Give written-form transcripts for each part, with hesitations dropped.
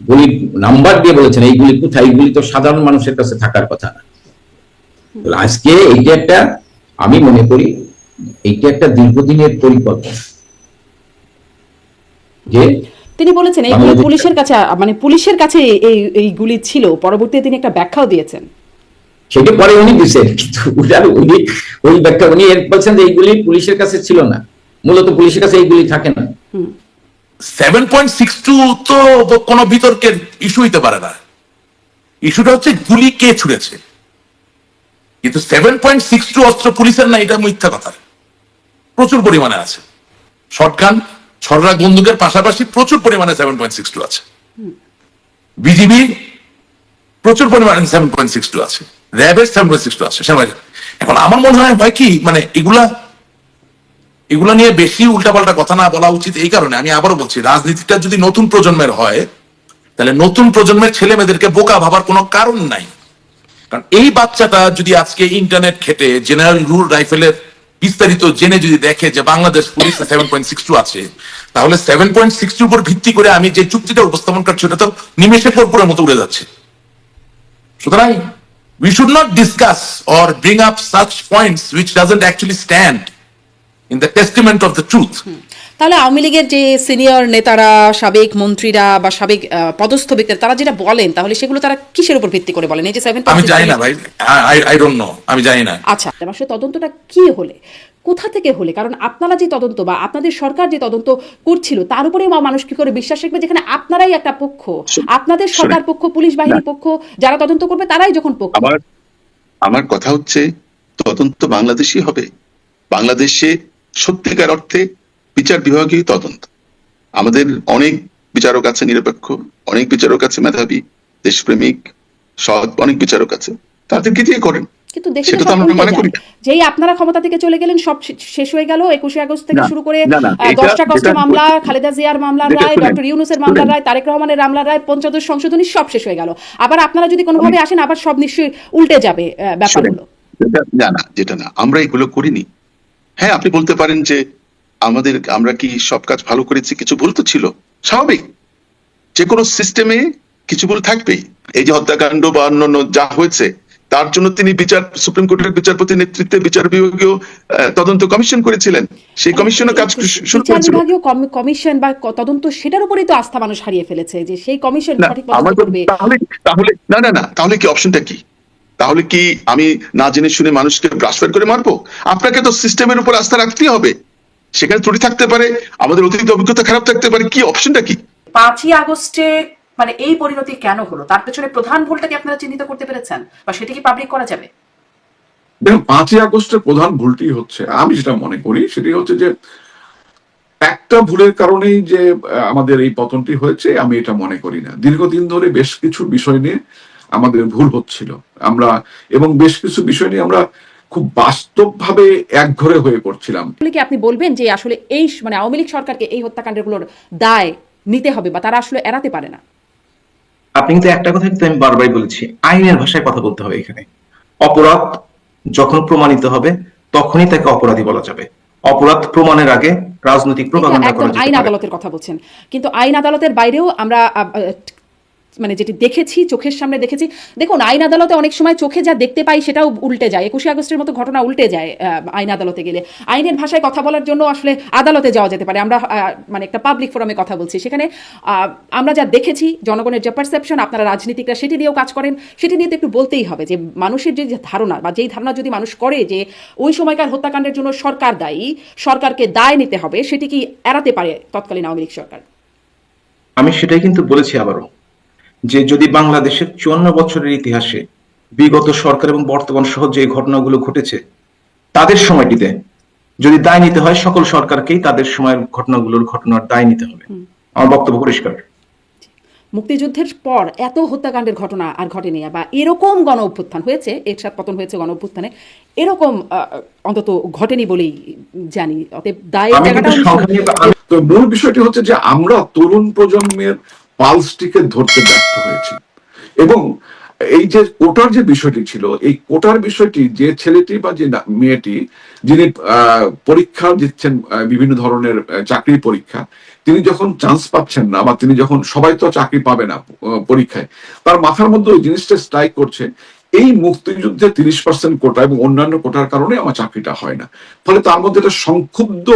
গুলির নাম্বার দিয়ে বলেছেন এইগুলি কোথায়, এইগুলি তো সাধারণ মানুষের কাছে থাকার কথা না। আজকে এইটা একটা, আমি মনে করি এইটা একটা দীর্ঘদিনের পরিকল্পনা, যে তিনি বলেছেন এইগুলো পুলিশের কাছে, মানে পুলিশের কাছে এইগুলি ছিল, পরবর্তীতে তিনি একটা ব্যাখ্যাও দিয়েছেন। সেটা পরে উনি দিচ্ছেন, কিন্তু উনি ওই ব্যাখ্যা উনি বলছেন যে এইগুলি পুলিশের কাছে ছিল না, মূলত পুলিশের কাছে এইগুলি থাকে না। 7.62 তো কোনো বিতর্কের ইস্যু হইতে পারে না। ইস্যুটা হচ্ছে গুলি কে ছুড়েছে, কিন্তু 7.62 অস্ত্র পুলিশের না, এটা মিথ্যা কথা। প্রচুর পরিমাণে আছে শটগান, ছড়রাক বন্দুকের পাশাপাশি প্রচুর পরিমাণে 7.62 আছে। বিজিবি প্রচুর পরিমাণে 7.62 আছে, র্যাবের 7.62 আছে। এখন আমার মনে হয় কি, মানে এগুলা নিয়ে বেশি উল্টাপাল্টা কথা না বলা উচিত। এই কারণে আমি আবারও বলছি, রাজনীতিটা যদি নতুন প্রজন্মের হয়, তাহলে নতুন প্রজন্মের ছেলে মেয়েদেরকে বোকা ভাবার কোনো কারণ নাই। কারণ এই বাচ্চাটা যদি আজকে ইন্টারনেট ঘেটে জেনারেল রুল রাইফেলের বিস্তারিত জেনে যদি দেখে যে বাংলাদেশ পুলিশে 7.62 আছে, তাহলে 7.62 উপর ভিত্তি করে আমি যে চুক্তিটা উপস্থাপন করছি ওটা তো নিমেষে পরপুরের মতো উড়ে যাচ্ছে। সুতরাং we should not discuss or bring up such points which doesn't actually stand in the testament of the truth. তাহলে আওয়ামী লীগের যে সিনিয়র নেতারা, সাবেক মন্ত্রীরা বা সাবেক পদস্থ ব্যক্তিরা, তারা যেটা বলেন, তাহলে সেগুলো তারা কিসের উপর ভিত্তি করে বলেন? এই যে 7.62 আমি জানি না ভাই, I don't know, আমি জানি না। আচ্ছা, আসলে তদন্তটা কি হলে, কোথা থেকে হলে? কারণ আপনারা যে তদন্ত বা আপনাদের সরকার যে তদন্ত করছিল, তার উপরেই মানুষ কি করে বিশ্বাস রাখবে, যেখানে আপনারাই একটা পক্ষ, আপনাদের সরকার পক্ষ, পুলিশ বাহিনী পক্ষ, যারা তদন্ত করবে তারাই যখন পক্ষ। আমার কথা হচ্ছে, তদন্ত বাংলাদেশই হবে। বাংলাদেশে সত্যিকার অর্থে বিচার বিভাগীয় তদন্ত। আমাদের অনেক বিচারক আছে নিরপেক্ষ, অনেক বিচারক আছে মেধাবী, দেশপ্রেমিক, সৎ, অনেক বিচারক আছে, তাদেরকে দিয়ে করেন। কিন্তু যেই আপনারা ক্ষমতা থেকে চলে গেলেন, সব শেষ হয়ে গেল। 21 আগস্ট থেকে শুরু করে 10টা কষ্ট মামলা, খালেদা জিয়ার মামলার রায়, ডক্টর ইউনূসের মামলার রায়, তারেক রহমানের মামলার রায়, পঞ্চদশ সংশোধনী সব শেষ হয়ে গেল। আবার আপনারা যদি কোনোভাবে আসেন, আবার সব নিশ্চয়ই উল্টে যাবে ব্যাপারগুলো। যেটা না, আমরা এগুলো করিনি। হ্যাঁ, আপনি বলতে পারেন যে আমরা কি সব কাজ ভালো করেছি, কিছু ভুল তো ছিল, স্বাভাবিক। যে কোনো সিস্টেমে কিছু ভুল থাকবেই। এই যে হত্যাকাণ্ড বা অন্যান্য যা হয়েছে, তার জন্য তিনি সুপ্রিম কোর্টের বিচারপতির নেতৃত্বে বিচার বিভাগীয় তদন্ত কমিশন করেছিলেন। সেই কমিশনও কাজ শুরু করেছিল। বিচার বিভাগীয় কমিশন বা তদন্ত, সেটার উপরেই তো আস্থা মানুষ হারিয়ে ফেলেছে, যে সেই কমিশন সঠিক তদন্ত করবে। তাহলে কি অপশনটা কি? তাহলে কি আমি না জেনে শুনে মানুষকে ব্রাশফায়ার করে মারবো? আপনাকে তো সিস্টেমের উপর আস্থা রাখতেই হবে। সেখানে ত্রুটি থাকতে পারে, আমাদের অতীত অভিজ্ঞতা খারাপ থাকতে পারে, কি অপশনটা কি? 5ই আগস্টে মানে এই পরিণতি কেন হলো, তার পেছনে প্রধান ভুলটা কি আপনারা চিহ্নিত করতে পেরেছেন, বা সেটা কি পাবলিক করা যাবে? দেখুন, 5ই আগস্টের প্রধান ভুলটি হচ্ছে, আমি যেটা মনে করি সেটি হচ্ছে যে একটা ভুলের কারণেই যে আমাদের এই পতনটি হয়েছে, আমি এটা মনে করি না। দীর্ঘদিন ধরে বেশ কিছু বিষয় নিয়ে আমাদের ভুল হচ্ছিল, আমরা এবং বেশ কিছু বিষয় নিয়ে আমরা খুব বাস্তবভাবে একঘরে হয়ে পড়ছিলাম। কি আপনি বলবেন যে আসলে এই মানে আওয়ামী লীগ সরকারকে এই হত্যাকাণ্ডগুলোর দায় নিতে হবে, বা তারা আসলে এড়াতে পারে না? আপনি কিন্তু একটা কথা কিন্তু আমি বারবারই বলেছি, আইনের ভাষায় কথা বলতে হবে। এখানে অপরাধ যখন প্রমাণিত হবে তখনই তাকে অপরাধী বলা যাবে। অপরাধ প্রমাণের আগে রাজনৈতিক প্রোপাগান্ডা করা যেতে পারে। আইন আদালতের কথা বলছেন, কিন্তু আইন আদালতের বাইরেও আমরা মানে যেটি দেখেছি, চোখের সামনে দেখেছি। দেখুন, আইন আদালতে অনেক সময় চোখে যা দেখতে পাই সেটাও উল্টে যায়। 21 আগস্টের মতো ঘটনা উল্টে যায় আইন আদালতে গেলে। আইনের ভাষায় কথা বলার জন্য আসলে আদালতে যাওয়া যেতে পারে। আমরা মানে একটা পাবলিক ফোরামে কথা বলছি, সেখানে আমরা যা দেখেছি, জনগণের যে পারসেপশন, আপনারা রাজনীতিকরা সেটি নিয়েও কাজ করেন, সেটি নিয়ে তো একটু বলতেই হবে যে মানুষের যে ধারণা, বা যেই ধারণা যদি মানুষ করে যে ওই সময়কার হত্যাকাণ্ডের জন্য সরকার দায়ী, সরকারকে দায় নিতে হবে, সেটি কি এড়াতে পারে তৎকালীন আওয়ামী লীগ সরকার? আমি সেটাই কিন্তু বলেছি আবারও, যে যদি বাংলাদেশের 54 বছরের ইতিহাসে বিগত সরকার এবং বর্তমান সহ যে ঘটনাগুলো ঘটেছে, তাদের সময়টিতে যদি দায় নিতে হয়, সকল সরকারকেই তাদের সময়ের ঘটনার দায় নিতে হবে। আমার বক্তব্য পরিষ্কার। মুক্তিযুদ্ধের পর এত হত্যাকাণ্ডের ঘটনা আর ঘটেনি, বা এরকম গণ অভ্যুত্থান হয়েছে, এরশাদ পতন হয়েছে গণ অভ্যুত্থানে, এরকম অন্তত ঘটেনি বলেই জানি। অতএব দায়ের জায়গাটা তো মূল বিষয়টি হচ্ছে যে আমরা তরুণ প্রজন্মের পালসটিকে ধরতে ব্যর্থ হয়েছি, এবং এই যে কোটার যে বিষয়টি ছিল, এই কোটার বিষয়টি যে ছেলেটি বা যে মেয়েটি যিনি পরীক্ষা দিচ্ছেন বিভিন্ন ধরনের চাকরির পরীক্ষা, তিনি যখন চান্স পাচ্ছেন না বা তিনি যখন, সবাই তো চাকরি পাবে না পরীক্ষায়, তার মাথার মধ্যে ওই জিনিসটা স্ট্রাইক করছে, এই মুক্তিযুদ্ধে 30% কোটা এবং অন্যান্য কোটার কারণে আমার চাকরিটা হয় না। ফলে তার মধ্যে একটা সংক্ষুব্ধ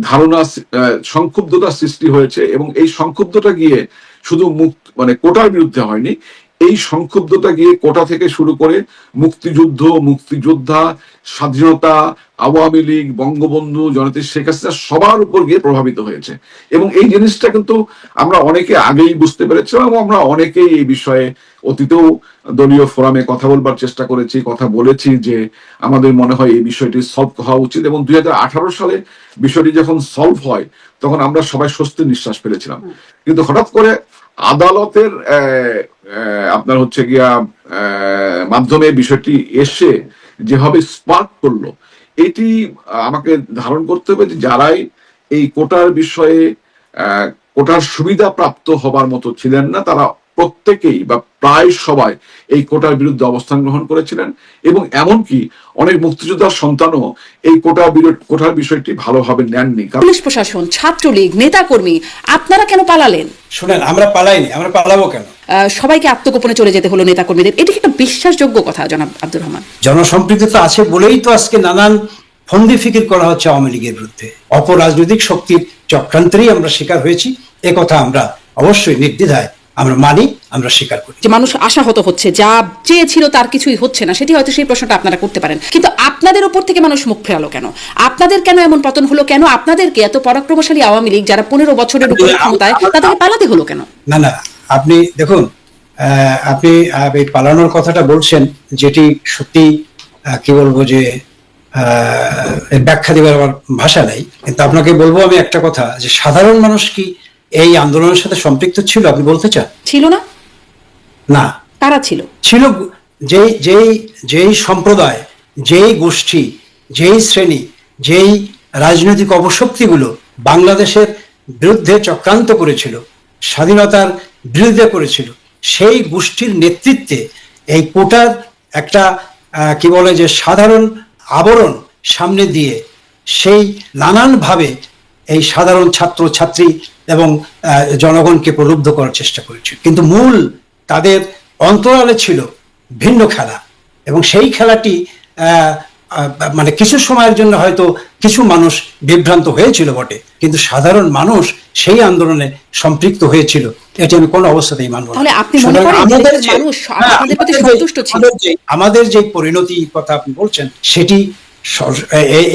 ধারণা, সংক্ষুব্ধতা সৃষ্টি হয়েছে, এবং এই সংক্ষুব্ধতা গিয়ে শুধু মানে কোটার বিরুদ্ধে হয়নি, এই সংক্ষুব্ধতা গিয়ে কোটা থেকে শুরু করে মুক্তিযুদ্ধ, মুক্তিযোদ্ধা, স্বাধীনতা, আওয়ামী লীগ, বঙ্গবন্ধু, জননেত্রী শেখ হাসিনা সবার উপর গিয়ে প্রভাবিত হয়েছে। এবং এই জিনিসটা কিন্তু আমরা অনেকে আগেই বুঝতে পেরেছিলাম, এবং আমরা অনেকেই এই বিষয়ে অতীতেও দলীয় ফোরামে কথা বলবার চেষ্টা করেছি, কথা বলেছি যে আমাদের মনে হয় এই বিষয়টি সলভ হওয়া উচিত। এবং 2018 সালে বিষয়টি যখন সলভ হয় তখন আমরা সবাই স্বস্তির নিঃশ্বাস ফেলেছিলাম। কিন্তু হঠাৎ করে আদালতের আপনার হচ্ছে গিয়া মাধ্যমে বিষয়টি এসে যেভাবে স্পার্ক করলো, এটি আমাকে ধারণ করতে হবে যে যারাই এই কোটার বিষয়ে কোটার সুবিধা প্রাপ্ত হবার মতো ছিলেন না, তারা প্রত্যেকেই বা প্রায় সবাই এই কোটার বিরুদ্ধে অবস্থান গ্রহণ করেছিলেন। এবং এমনকি অনেক মুক্তিযোদ্ধার সন্তানও এই কোটার বিষয়টি ভালোভাবে নেননি। পুলিশ প্রশাসন, ছাত্রলীগ, নেতাকর্মী, আপনারা কেন পালালেন? শোনেন, আমরা পালাইনি, আমরা পালাবো কেন? সবাইকে আত্মগোপনে চলে যেতে হলো নেতাকর্মীদের, এটি কি একটা বিশ্বাসযোগ্য কথা জনাব আব্দুর রহমান? জনসম্পৃক্ততা আছে বলেই তো আজকে নানান ফন্দি ফিকির করা হচ্ছে আওয়ামী লীগের বিরুদ্ধে। অপরাজনৈতিক শক্তির চক্রান্তেরই আমরা শিকার হয়েছি, এ কথা আমরা অবশ্যই নির্দ্বিধায় আমরা মানি, আমরা স্বীকার করি। যে মানুষ আশাহত হচ্ছে, যা চেয়েছিল তার কিছুই হচ্ছে না, সেটি হয়তো সেই প্রশ্নটা আপনারা করতে পারেন, কিন্তু আপনাদের উপর থেকে মানুষ মুখ ফেরালো কেন? আপনাদের কেন এমন পতন হলো? কেন আপনাদেরকে এত পরাক্রমশালী আওয়ামী লীগ যারা 15 বছরের উপরে ক্ষমতায়, তাদেরকে পালাতে হলো কেন? না না, আপনি দেখুন, আপনি এই পালানোর কথাটা বলছেন, যেটি সত্যি কি বলবো যে ব্যাখ্যা দেবার আমার ভাষা নাই। কিন্তু আপনাকে বলবো আমি একটা কথা, যে সাধারণ মানুষ কি এই আন্দোলনের সাথে সম্পৃক্ত ছিল? আপনি বলতে চান ছিল না? না, কারা ছিল? ছিল যেই সম্প্রদায়, যেই গোষ্ঠী, যেই শ্রেণী, যেই রাজনৈতিক অপশক্তিগুলো বাংলাদেশের বিরুদ্ধে চক্রান্ত করেছিল, স্বাধীনতার বিরুদ্ধে করেছিল, সেই গোষ্ঠীর নেতৃত্বে এই কোটার একটা কি বলে যে সাধারণ আবরণ সামনে দিয়ে সেই নানানভাবে এই সাধারণ ছাত্র ছাত্রী এবং জনগণকে প্রলুব্ধ করার চেষ্টা করেছিল। কিন্তু মূল তাদের অন্তরালে ছিল ভিন্ন খেলা, এবং সেই খেলাটি মানে কিছু সময়ের জন্য হয়তো কিছু মানুষ বিভ্রান্ত হয়েছিল বটে, কিন্তু সাধারণ মানুষ সেই আন্দোলনে সম্পৃক্ত হয়েছিল, এটি আমি কোনো অবস্থাতেই মানব না। তাহলে আপনি মনে করেন মানুষ আপনাদের প্রতি সন্তুষ্ট ছিল? আমাদের যে পরিণতির কথা আপনি বলছেন, সেটি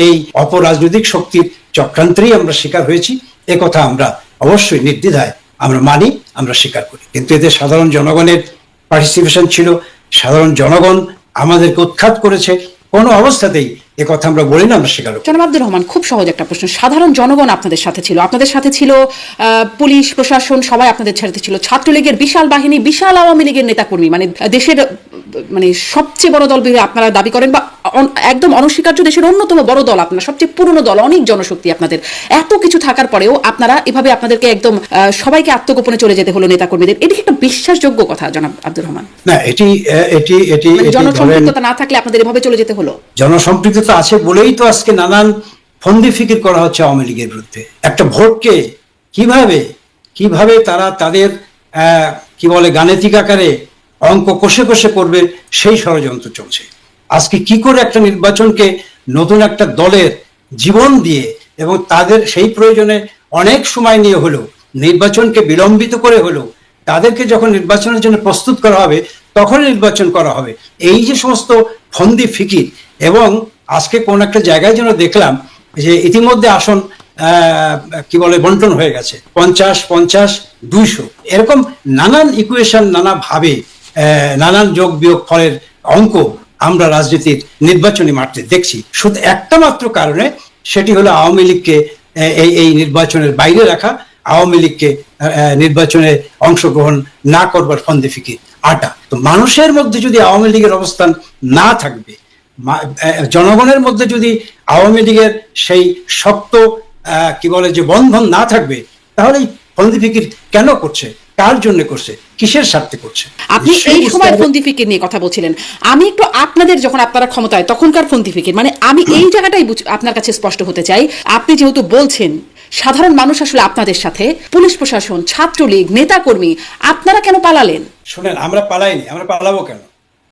এই অপরাজনৈতিক শক্তির চক্রান্তেরই আমরা শিকার হয়েছি, এ কথা আমরা অবশ্যই নির্দ্বিধায় আমরা মানি, আমরা স্বীকার করি। কিন্তু এতে সাধারণ জনগণের পার্টিসিপেশন ছিল, সাধারণ জনগণ আমাদেরকে উৎখাত করেছে, কোনো অবস্থাতেই এ কথা আমরা বলি না, আমরা স্বীকার করি। জনাব আব্দুর রহমান, খুব সহজ একটা প্রশ্ন, সাধারণ জনগণ আপনাদের সাথে ছিল, আপনাদের সাথে ছিল পুলিশ প্রশাসন, সবাই আপনাদের সাথে ছিল, ছাত্রলীগের বিশাল বাহিনী, বিশাল আওয়ামী লীগের নেতাকর্মী, মানে দেশের মানে সবচেয়ে বড় দল আপনারা দাবি করেন, বা একদম অনস্বীকার্য দেশের অন্যতম বড় দল, আপনারা সবচেয়ে পুরনো দল, অনেক জনশক্তি আপনাদের, এত কিছু থাকার পরেও আপনারা এভাবে আপনাদেরকে একদম সবাইকে আত্মগোপনে চলে যেতে হলো নেতাকর্মীদের, এটি একটা বিশ্বাসযোগ্য কথা জনাব আব্দুর রহমান? না, এটি জনসম্পৃক্ততা না থাকলে আপনাদের এভাবে চলে যেতে হলো? জনসম্পৃক্ততা আছে বলেই তো আজকে নানান ফন্দি ফিকির করা হচ্ছে আওয়ামী লীগের বিরুদ্ধে। একটা ভোটকে কিভাবে তারা তাদের কি বলে গাণিতিক আকারে অঙ্ক কষে কষে করবে, সেই ষড়যন্ত্র চলছে। আজকে কি করে একটা নির্বাচনকে নতুন একটা দলের জীবন দিয়ে এবং তাদের সেই প্রয়োজনে অনেক সময় নিয়ে হলেও, নির্বাচনকে বিলম্বিত করে হলেও, তাদেরকে যখন নির্বাচনের জন্য প্রস্তুত করা হবে তখন নির্বাচন করা হবে, এই যে সমস্ত ফন্দি ফিকির। এবং আজকে কোন একটা জায়গায় যেন দেখলাম যে ইতিমধ্যে আসন কি বলে বন্টন হয়ে গেছে, 50-50-200, এরকম নানান ইকুয়েশন, নানাভাবে নানান যোগ বিয়োগ ফলের অঙ্ক আমরা রাজনীতির নির্বাচনী মাঠে দেখছি, শুধু একটা মাত্র কারণে, সেটি হলো আওয়ামী লীগকে এই নির্বাচনের বাইরে রাখা, আওয়ামী লীগকে নির্বাচনে অংশগ্রহণ না করবার ফন্দি ফিকির আটা। তো মানুষের মধ্যে যদি আওয়ামী লীগের অবস্থান না থাকবে, জনগণের মধ্যে যদি আওয়ামী লীগের সেই শক্ত কি বলে যে বন্ধন না থাকবে, তাহলে ফন্দি ফিকির কেন করছে? কার জন্য করছে, কিসের স্বার্থে করছে। আপনি এই সময় ফন্দি ফিকির নিয়ে কথা বলছিলেন, আমি একটু আপনাদের যখন আপনারা ক্ষমতায় তখনকার ফন্দি ফিকির, মানে আমি এই জায়গাটাই আপনার কাছে স্পষ্ট হতে চাই। আপনি যেহেতু বলছেন সাধারণ মানুষ আসলে আপনাদের সাথে, পুলিশ প্রশাসন, ছাত্রলীগ, নেতাকর্মী, আপনারা কেন পালালেন? শোনেন, আমরা পালাইনি, আমরা পালাবো কেন?